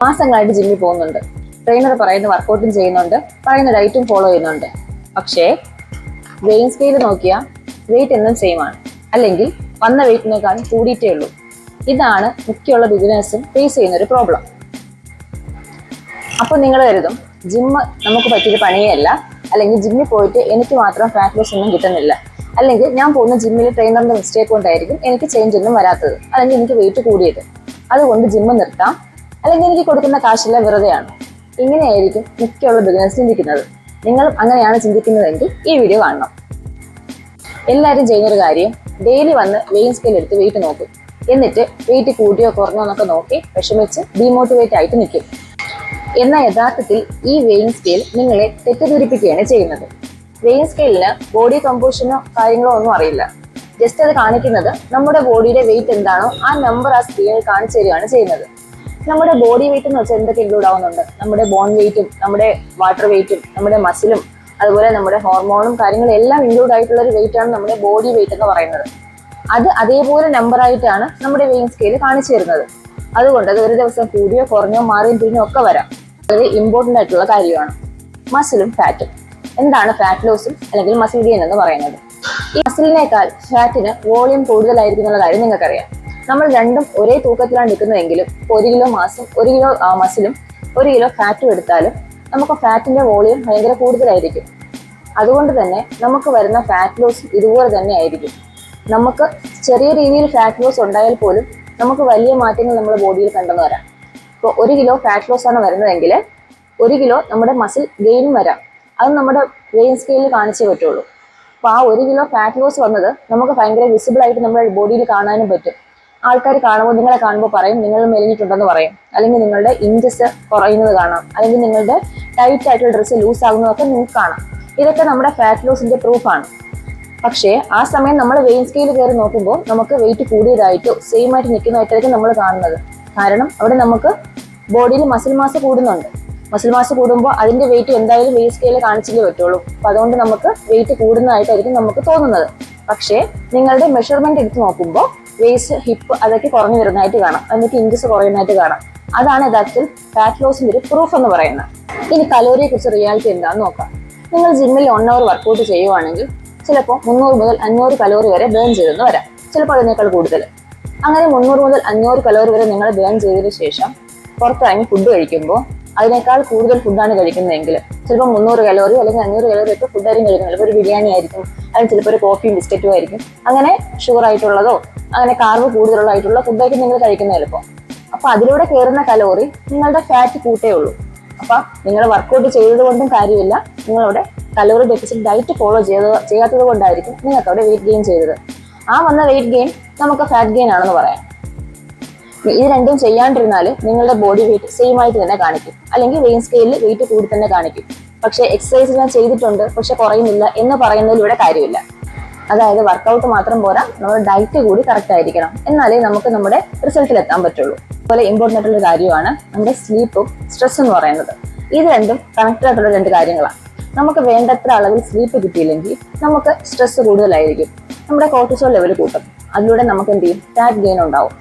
മാസങ്ങളായിട്ട് ജിമ്മിൽ പോകുന്നുണ്ട്, ട്രെയിനർ പറയുന്ന വർക്കൗട്ടും ചെയ്യുന്നുണ്ട്, പറയുന്ന ഡയറ്റും ഫോളോ ചെയ്യുന്നുണ്ട്. പക്ഷേ വെയിങ് സ്കെയിൽ നോക്കിയാൽ വെയിറ്റ് എന്നും സെയിം ആണ്, അല്ലെങ്കിൽ വന്ന വെയിറ്റിനേക്കാളും കൂടിയിട്ടേ ഉള്ളൂ. ഇതാണ് മുഖ്യമുള്ള ബിഗിനേഴ്സും ഫേസ് ചെയ്യുന്ന ഒരു പ്രോബ്ലം. അപ്പോൾ നിങ്ങൾ കരുതും ജിമ്മ് നമുക്ക് പറ്റിയൊരു പണിയല്ല, അല്ലെങ്കിൽ ജിമ്മിൽ പോയിട്ട് എനിക്ക് മാത്രം ഫാറ്റ് ലോസ് ഒന്നും കിട്ടുന്നില്ല, അല്ലെങ്കിൽ ഞാൻ പോകുന്ന ജിമ്മിലെ ട്രെയിനറിന്റെ മിസ്റ്റേക്ക് കൊണ്ടായിരിക്കും എനിക്ക് ചേഞ്ച് ഒന്നും വരാത്തത്, അല്ലെങ്കിൽ എനിക്ക് വെയിറ്റ് കൂടിയത്, അതുകൊണ്ട് ജിമ്മ് നിർത്താം, അല്ലെങ്കിൽ എനിക്ക് കൊടുക്കുന്ന കാശെല്ലാം വെറുതെയാണ്. ഇങ്ങനെയായിരിക്കും മിക്കുള്ള ബിഗിനേഴ്സ് ചിന്തിക്കുന്നത്. നിങ്ങളും അങ്ങനെയാണ് ചിന്തിക്കുന്നതെങ്കിൽ ഈ വീഡിയോ കാണണം. എല്ലാവരും ചെയ്യുന്നൊരു കാര്യം, ഡെയിലി വന്ന് വെയിങ് സ്കെയിൽ എടുത്ത് വെയിറ്റ് നോക്കും, എന്നിട്ട് വെയിറ്റ് കൂടിയോ കുറഞ്ഞോ എന്നൊക്കെ നോക്കി വിഷമിച്ച് ഡീമോട്ടിവേറ്റ് ആയിട്ട് നിൽക്കും. എന്നാൽ യഥാർത്ഥത്തിൽ ഈ വെയിങ് സ്കെയിൽ നിങ്ങളെ തെറ്റിദ്ധരിപ്പിക്കുകയാണ് ചെയ്യുന്നത്. വെയിങ് സ്കെയിലിന് ബോഡി കമ്പോസിഷനോ കാര്യങ്ങളോ ഒന്നും അറിയില്ല. ജസ്റ്റ് അത് കാണിക്കുന്നത് നമ്മുടെ ബോഡിയുടെ വെയിറ്റ് എന്താണോ ആ നമ്പർ ആ സ്ക്രീനിൽ കാണിച്ചു തരികയാണ് ചെയ്യുന്നത്. നമ്മുടെ ബോഡി വെയിറ്റ് എന്ന് വെച്ചാൽ എന്തൊക്കെ ഇൻക്ലൂഡ് ആവുന്നുണ്ട്? നമ്മുടെ ബോൺ വെയിറ്റും, നമ്മുടെ വാട്ടർ വെയിറ്റും, നമ്മുടെ മസിലും, അതുപോലെ നമ്മുടെ ഹോർമോണും കാര്യങ്ങളും എല്ലാം ഇൻക്ലൂഡ് ആയിട്ടുള്ള ഒരു വെയിറ്റ് ആണ് നമ്മുടെ ബോഡി വെയിറ്റ് എന്ന് പറയുന്നത്. അത് അതേപോലെ നമ്പർ ആയിട്ടാണ് നമ്മുടെ വെയിങ് സ്കെയിൽ കാണിച്ചു തരുന്നത്. അതുകൊണ്ട് അത് ഒരു ദിവസം കൂടിയോ കുറഞ്ഞോ മാറിയും തിരിഞ്ഞോ ഒക്കെ വരാം. അത് ഇമ്പോർട്ടൻ്റ് ആയിട്ടുള്ള കാര്യമാണ്. മസിലും ഫാറ്റും. എന്താണ് ഫാറ്റ് ലോസും അല്ലെങ്കിൽ മസിൽ ഗെയിൻ എന്ന് പറയുന്നത്? ഈ മസിലിനേക്കാൾ ഫാറ്റിന് വോളിയം കൂടുതലായിരിക്കും എന്നുള്ള കാര്യം നിങ്ങൾക്കറിയാം. നമ്മൾ രണ്ടും ഒരേ തൂക്കത്തിലാണ് നിൽക്കുന്നതെങ്കിലും 1 കിലോ മാസും 1 കിലോ മസിലും 1 കിലോ ഫാറ്റും എടുത്താലും നമുക്ക് ഫാറ്റിന്റെ വോളിയം ഭയങ്കര കൂടുതലായിരിക്കും. അതുകൊണ്ട് തന്നെ നമുക്ക് വരുന്ന ഫാറ്റ് ലോസ് ഇതുപോലെ തന്നെ ആയിരിക്കും. നമുക്ക് ചെറിയ രീതിയിൽ ഫാറ്റ് ലോസ് ഉണ്ടായാൽ പോലും നമുക്ക് വലിയ മാറ്റങ്ങൾ നമ്മുടെ ബോഡിയിൽ കണ്ടെന്ന് വരാം. ഇപ്പോൾ 1 കിലോ ഫാറ്റ് ലോസ് ആണ് വരുന്നതെങ്കിൽ 1 കിലോ നമ്മുടെ മസിൽ ഗെയിനും വരാം. അത് നമ്മുടെ വെയിങ് സ്കെയിലിൽ കാണിച്ചേ പറ്റുള്ളൂ. അപ്പോൾ ആ 1 കിലോ ഫാറ്റ് ലോസ് വന്നത് നമുക്ക് ഭയങ്കര വിസിബിൾ ആയിട്ട് നമ്മുടെ ബോഡിയിൽ കാണാനും പറ്റും. ആൾക്കാർ കാണുമ്പോൾ, നിങ്ങളെ കാണുമ്പോൾ പറയും നിങ്ങൾ മെലിഞ്ഞിട്ടുണ്ടെന്ന് പറയും, അല്ലെങ്കിൽ നിങ്ങളുടെ ഇഞ്ചസ് കുറയുന്നത് കാണാം, അല്ലെങ്കിൽ നിങ്ങളുടെ ടൈറ്റ് ആയിട്ടുള്ള ഡ്രസ്സ് ലൂസ് ആകുന്നതൊക്കെ നിങ്ങൾക്ക് കാണാം. ഇതൊക്കെ നമ്മുടെ ഫാറ്റ് ലോസിന്റെ പ്രൂഫാണ്. പക്ഷേ ആ സമയം നമ്മൾ വെയിങ് സ്കെയിൽ കയറി നോക്കുമ്പോൾ നമുക്ക് വെയിറ്റ് കൂടിയതായിട്ടോ സെയിം ആയിട്ട് നിൽക്കുന്നതായിട്ടായിരിക്കും നമ്മൾ കാണുന്നത്. കാരണം അവിടെ നമുക്ക് ബോഡിയിൽ മസിൽ മാസ് കൂടുന്നുണ്ട്. മസിൽ മാസ് കൂടുമ്പോൾ അതിന്റെ വെയിറ്റ് എന്തായാലും വെയിങ് സ്കെയിൽ കാണിച്ചില്ലേ പറ്റുള്ളൂ. അപ്പൊ അതുകൊണ്ട് നമുക്ക് വെയിറ്റ് കൂടുന്നതായിട്ടായിരിക്കും നമുക്ക് തോന്നുന്നത്. പക്ഷേ നിങ്ങളുടെ മെഷർമെന്റ് എടുത്ത് നോക്കുമ്പോൾ വേസ്റ്റ്, ഹിപ്പ് അതൊക്കെ കുറഞ്ഞു വരുന്നതായിട്ട് കാണാം, എന്നിട്ട് ഇഞ്ചസ് കുറയുന്നതായിട്ട് കാണാം. അതാണ് യഥാർത്ഥത്തിൽ ഫാറ്റ് ലോസിന്റെ ഒരു പ്രൂഫ് എന്ന് പറയുന്നത്. ഇനി കലോറിയെ കുറിച്ച് റിയാലിറ്റി എന്താണെന്ന് നോക്കാം. നിങ്ങൾ ജിമ്മിൽ 1 hour വർക്കൗട്ട് ചെയ്യുവാണെങ്കിൽ ചിലപ്പോൾ 300 മുതൽ 500 കലോറി വരെ ബേൺ ചെയ്തെന്ന് വരാം, ചിലപ്പോൾ അതിനേക്കാൾ കൂടുതൽ. അങ്ങനെ 300 മുതൽ 500 കലോറി വരെ നിങ്ങൾ ബേൺ ചെയ്തതിനു ശേഷം പുറത്തിറങ്ങി ഫുഡ് കഴിക്കുമ്പോൾ അതിനേക്കാൾ കൂടുതൽ ഫുഡാണ് കഴിക്കുന്നതെങ്കിൽ ചിലപ്പോൾ 300 കലോറി അല്ലെങ്കിൽ 500 കലോറി ഒക്കെ ഫുഡായിരിക്കും കഴിക്കുന്നത്. ചിലപ്പോൾ ഒരു ബിരിയാണി ആയിരിക്കും, അല്ലെങ്കിൽ ചിലപ്പോൾ ഒരു കോഫിയും ബിസ്ക്കറ്റും ആയിരിക്കും. അങ്ങനെ ഷുഗർ ആയിട്ടുള്ളതോ അങ്ങനെ കാർബ് കൂടുതലുള്ളതായിട്ടുള്ള ഫുഡായിരിക്കും നിങ്ങൾ കഴിക്കുന്നത് ചിലപ്പോൾ. അപ്പൊ അതിലൂടെ കയറുന്ന കലോറി നിങ്ങളുടെ ഫാറ്റ് കൂട്ടേ ഉള്ളൂ. അപ്പൊ നിങ്ങൾ വർക്കൗട്ട് ചെയ്തത് കൊണ്ടും കാര്യമില്ല, നിങ്ങളവിടെ കലോറി ഡെഫിസിറ്റ് ഡയറ്റ് ഫോളോ ചെയ്യാത്തത് കൊണ്ടായിരിക്കും നിങ്ങൾക്ക് അവിടെ വെയിറ്റ് ഗെയിൻ ചെയ്തത്. ആ വന്ന വെയിറ്റ് ഗെയിൻ നമുക്ക് ഫാറ്റ് ഗെയിൻ ആണെന്ന് പറയാം. ഇത് രണ്ടും ചെയ്യാണ്ടിരുന്നാൽ നിങ്ങളുടെ ബോഡി വെയിറ്റ് സെയിം ആയിട്ട് തന്നെ കാണിക്കും, അല്ലെങ്കിൽ വെയിങ് സ്കെയിലിൽ വെയിറ്റ് കൂടി തന്നെ കാണിക്കും. പക്ഷേ എക്സസൈസ് ഞാൻ ചെയ്തിട്ടുണ്ട് പക്ഷെ കുറയുന്നില്ല എന്ന് പറയുന്നതിൽ ഇവിടെ കാര്യമില്ല. അതായത് വർക്കൗട്ട് മാത്രം പോരാ, നമ്മുടെ ഡയറ്റ് കൂടി കറക്റ്റ് ആയിരിക്കണം, എന്നാലേ നമുക്ക് നമ്മുടെ റിസൾട്ടിൽ എത്താൻ പറ്റുള്ളൂ. അതുപോലെ ഇമ്പോർട്ടൻ്റ് ആയിട്ടുള്ള കാര്യമാണ് നമ്മുടെ സ്ലീപ്പും സ്ട്രെസ് എന്ന് പറയുന്നത്. ഇത് രണ്ടും കണക്റ്റഡ് ആയിട്ടുള്ള 2 കാര്യങ്ങളാണ്. നമുക്ക് വേണ്ടത്ര അളവിൽ സ്ലീപ്പ് കിട്ടിയില്ലെങ്കിൽ നമുക്ക് സ്ട്രെസ് കൂടുതലായിരിക്കും, നമ്മുടെ കോർട്ടിസോൾ ലെവൽ കൂട്ടും. അതിലൂടെ നമുക്ക് എന്ത് ചെയ്യും? ഫാറ്റ് ഗെയിൻ ഉണ്ടാവും.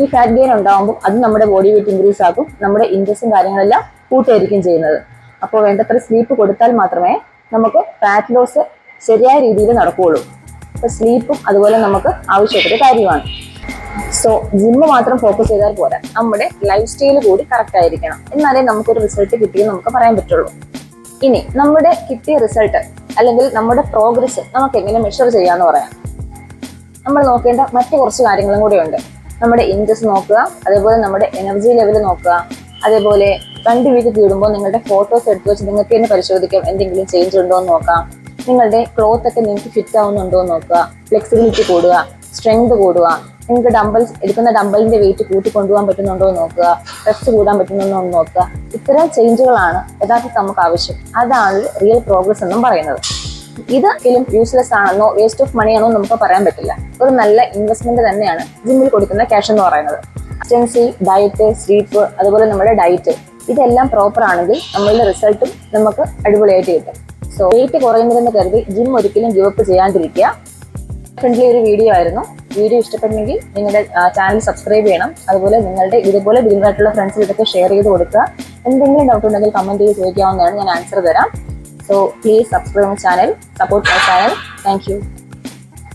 ഈ ഫാറ്റ് ഗെയിൻ ഉണ്ടാകുമ്പോൾ അത് നമ്മുടെ ബോഡി വെയിറ്റ് ഇൻക്രീസ് ആക്കും, നമ്മുടെ ഇഞ്ചസും കാര്യങ്ങളെല്ലാം കൂട്ടായിരിക്കും ചെയ്യുന്നത്. അപ്പോൾ വേണ്ടത്ര സ്ലീപ്പ് കൊടുത്താൽ മാത്രമേ നമുക്ക് ഫാറ്റ് ലോസ് ശരിയായ രീതിയിൽ നടക്കുകയുള്ളൂ. അപ്പോൾ സ്ലീപ്പും അതുപോലെ നമുക്ക് ആവശ്യപ്പെട്ട കാര്യമാണ്. സോ ജിമ്മ് മാത്രം ഫോക്കസ് ചെയ്താൽ പോരാ, നമ്മുടെ ലൈഫ് സ്റ്റൈൽ കൂടി കറക്റ്റ് ആയിരിക്കണം, എന്നാലേ നമുക്കൊരു റിസൾട്ട് കിട്ടിയെന്ന് നമുക്ക് പറയാൻ പറ്റുള്ളൂ. ഇനി നമ്മുടെ കിട്ടിയ റിസൾട്ട് അല്ലെങ്കിൽ നമ്മുടെ പ്രോഗ്രസ് നമുക്ക് എങ്ങനെ മെഷർ ചെയ്യാന്ന് പറയാം. നമ്മൾ നോക്കേണ്ട മറ്റു കുറച്ച് കാര്യങ്ങളും കൂടെ ഉണ്ട്. നമ്മുടെ ഇഞ്ചസ് നോക്കുക, അതേപോലെ നമ്മുടെ എനർജി ലെവൽ നോക്കുക, അതേപോലെ 2 വീക്ക് കൂടുമ്പോൾ നിങ്ങളുടെ ഫോട്ടോസ് എടുത്ത് വെച്ച് നിങ്ങൾക്ക് തന്നെ പരിശോധിക്കാം എന്തെങ്കിലും ചേഞ്ച് ഉണ്ടോ എന്ന് നോക്കാം. നിങ്ങളുടെ ക്ലോത്ത് ഒക്കെ നിങ്ങൾക്ക് ഫിറ്റ് ആവുന്നുണ്ടോ എന്ന് നോക്കുക, ഫ്ലെക്സിബിലിറ്റി കൂടുക, സ്ട്രെങ്ത് കൂടുക, നിങ്ങൾക്ക് എടുക്കുന്ന ഡമ്പലിന്റെ വെയിറ്റ് കൂട്ടിക്കൊണ്ടുപോകാൻ പറ്റുന്നുണ്ടോ എന്ന് നോക്കുക, സ്ട്രെസ് കൂടാൻ പറ്റുന്നുണ്ടോ എന്ന് നോക്കുക. ഇത്തരം ചേഞ്ചുകളാണ് യഥാർത്ഥത്തിൽ നമുക്ക് ആവശ്യം. അതാണ് റിയൽ പ്രോഗ്രസ് എന്നും പറയുന്നത്. ഇത് ഒരിക്കലും യൂസ്ലെസ് ആണെന്നോ വേസ്റ്റ് ഓഫ് മണി ആണോ നമുക്ക് പറയാൻ പറ്റില്ല. ഒരു നല്ല ഇൻവെസ്റ്റ്മെന്റ് തന്നെയാണ് ജിമ്മിൽ കൊടുക്കുന്ന ക്യാഷ് എന്ന് പറയുന്നത്. എക്സ്റ്റൻസീവ് ഡയറ്റ്, സ്ലീപ്പ്, അതുപോലെ നമ്മുടെ ഡയറ്റ് ഇതെല്ലാം പ്രോപ്പർ ആണെങ്കിൽ നമ്മളുടെ റിസൾട്ടും നമുക്ക് അടിപൊളിയായിട്ട് കിട്ടും. സോ വെയിറ്റ് കുറയുന്നതെന്ന് കരുതി ജിം ഒരിക്കലും ഗിവ് അപ്പ് ചെയ്യാണ്ടിരിക്കുക. ഫ്രണ്ട്ലി ഒരു വീഡിയോ ആയിരുന്നു. വീഡിയോ ഇഷ്ടപ്പെട്ടെങ്കിൽ നിങ്ങളുടെ ചാനൽ സബ്സ്ക്രൈബ് ചെയ്യണം. അതുപോലെ നിങ്ങളുടെ ഇതുപോലെ ബിഗിനറായിട്ടുള്ള ഫ്രണ്ട്സിൽ ഇതൊക്കെ ഷെയർ ചെയ്ത് കൊടുക്കുക. എന്തെങ്കിലും ഡൗട്ട് ഉണ്ടെങ്കിൽ കമന്റ് ചെയ്ത് ചോദിക്കാവുന്നതാണ്, ഞാൻ ആൻസർ തരാം. So please subscribe my channel, support my channel. Thank you.